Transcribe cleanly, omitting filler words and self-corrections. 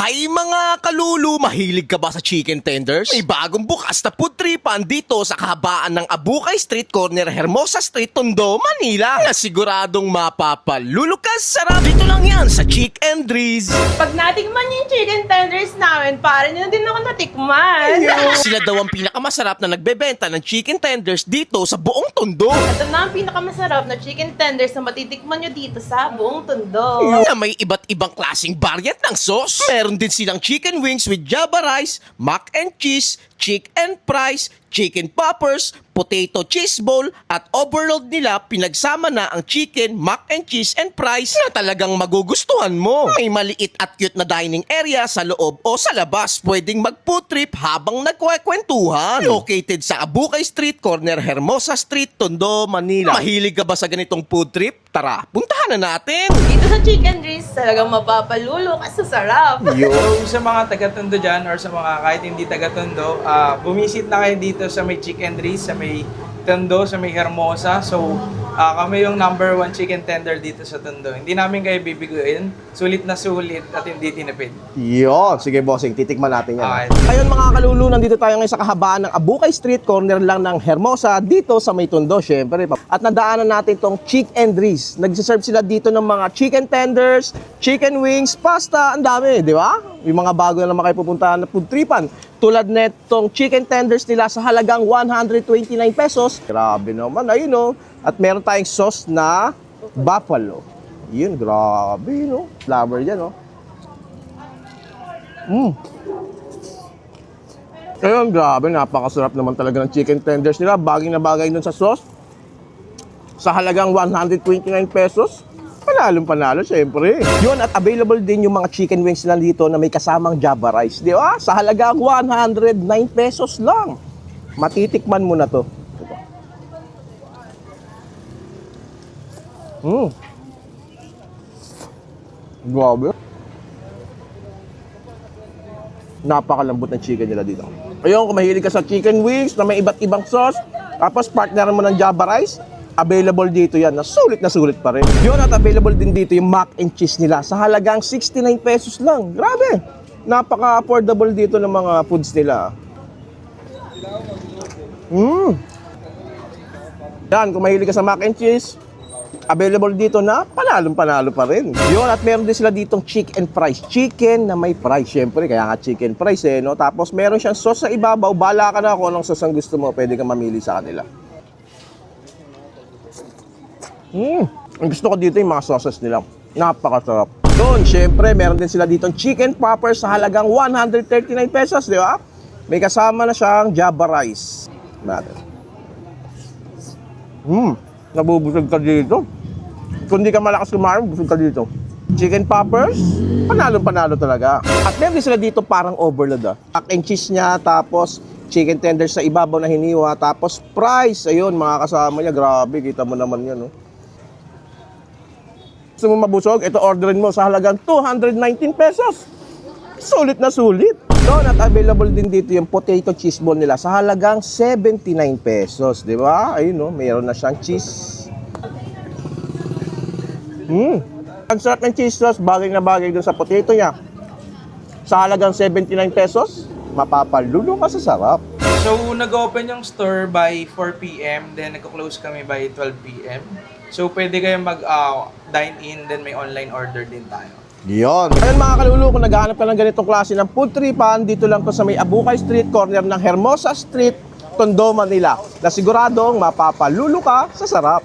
Hay mga kalulu, mahilig ka ba sa chicken tenders? May bagong bukas na food tripan dito sa kahabaan ng Abukay Street, corner Hermosa Street, Tondo, Manila. Na siguradong mapapalulukas sarap. Dito lang yan sa Chick and Dries. Pag natikman yung chicken tenders namin, parang yun din ako natikman. Sila daw ang pinakamasarap na nagbebenta ng chicken tenders dito sa buong Tondo. Ito na ang pinakamasarap na chicken tenders na matitikman nyo dito sa buong Tondo. Na may iba't ibang klaseng variant ng sauce. Meron din silang chicken wings with java rice, mac and cheese, chick and fries, chicken poppers, potato cheese ball, at overload nila pinagsama na ang chicken, mac and cheese, and fries na talagang magugustuhan mo. May maliit at cute na dining area sa loob o sa labas. Pwedeng mag-food trip habang nagkwekwentuhan. Located sa Abukay Street, corner Hermosa Street, Tondo, Manila. Mahilig ka ba sa ganitong food trip? Tara, puntahan na natin! Dito sa Chicken Dries, talagang mapapalulo ka sa sarap. So, sa mga taga-Tondo dyan or sa mga kahit hindi taga-Tondo, bumisit na kayo dito sa may Chicken Dries, sa may Tondo, sa may Hermosa. So, kami yung number 1 chicken tender dito sa Tondo. Hindi namin kayo bibiguin. Sulit na sulit at hindi tinipid. Yun. Sige, bossing. Titikman natin yan. Okay. Ayun mga kalulu, nandito tayo ngayon sa kahabaan ng Abukay Street, corner lang ng Hermosa, dito sa may Tondo, syempre. At nadaanan natin tong Chick and Dries. Nagsiserve sila dito ng mga chicken tenders, chicken wings, pasta, ang dami, di ba? Yung mga bago na naman kayo pupuntahan na food tripan. Tulad netong chicken tenders nila sa halagang 129 pesos. Grabe naman, ayun o. At meron tayong sauce na buffalo. Yun, grabe, no? Flavor yan, no? Ayun, grabe, napakasarap naman talaga ng chicken tenders nila. Bagay na bagay dun sa sauce. Sa halagang 129 pesos. Panalong panalo, syempre. Yun, at available din yung mga chicken wings nila dito na may kasamang java rice. Di ba? Sa halagang 109 pesos lang. Matitikman mo na to. Grabe. Napakalambot ng chicken nila dito. Ayun, kung mahilig ka sa chicken wings na may iba't ibang sauce, tapos partneran mo ng java rice, available dito yan. Na sulit pa rin. Yun, at available din dito yung mac and cheese nila sa halagang 69 pesos lang. Grabe. Napaka-affordable dito ng mga foods nila. Yan, kung mahilig ka sa mac and cheese, available dito na panalo pa rin. Yun, at meron din sila ditong chick and fries. Chicken na may fries, syempre. Kaya nga chicken fries no? Tapos meron siyang sauce sa ibabaw. Bala ka na kung anong sauce ang gusto mo. Pwede kang mamili sa kanila. Ang gusto ko dito yung mga sauces nila. Napakasarap. Doon, syempre, meron din sila ditong chicken poppers sa halagang 139 pesos, di ba? May kasama na siyang java rice. Nabubusog ka dito. Kung di ka malakas kumain, busog ka dito. Chicken poppers, panalo talaga. At meron din sila dito parang overload. Mac and cheese niya, tapos chicken tenders sa ibabaw na hiniwa, tapos fries. Ayun, mga kasama niya. Grabe, kita mo naman yan. No? Gusto mo mabusog? Ito orderin mo sa halagang 219 pesos. Sulit na sulit. Doon, at available din dito yung potato cheese ball nila sa halagang 79 pesos, di ba? Ayun, no, mayroon na siyang cheese. Ang sarap ng cheese sauce, bagay na bagay dun sa potato niya. Sa halagang 79 pesos, mapapalulo ka sa sarap. So, nag-open yung store by 4 p.m. Then, nag-close kami by 12 p.m. So, pwede kayong mag-dine in, then may online order din tayo. Yun. Ayun mga kalulu, kung naghahanap ka ng ganitong klase ng food tripan, dito lang ko sa may Abukay Street, corner ng Hermosa Street, Tondo, Manila. Na siguradong mapapalulo ka sa sarap.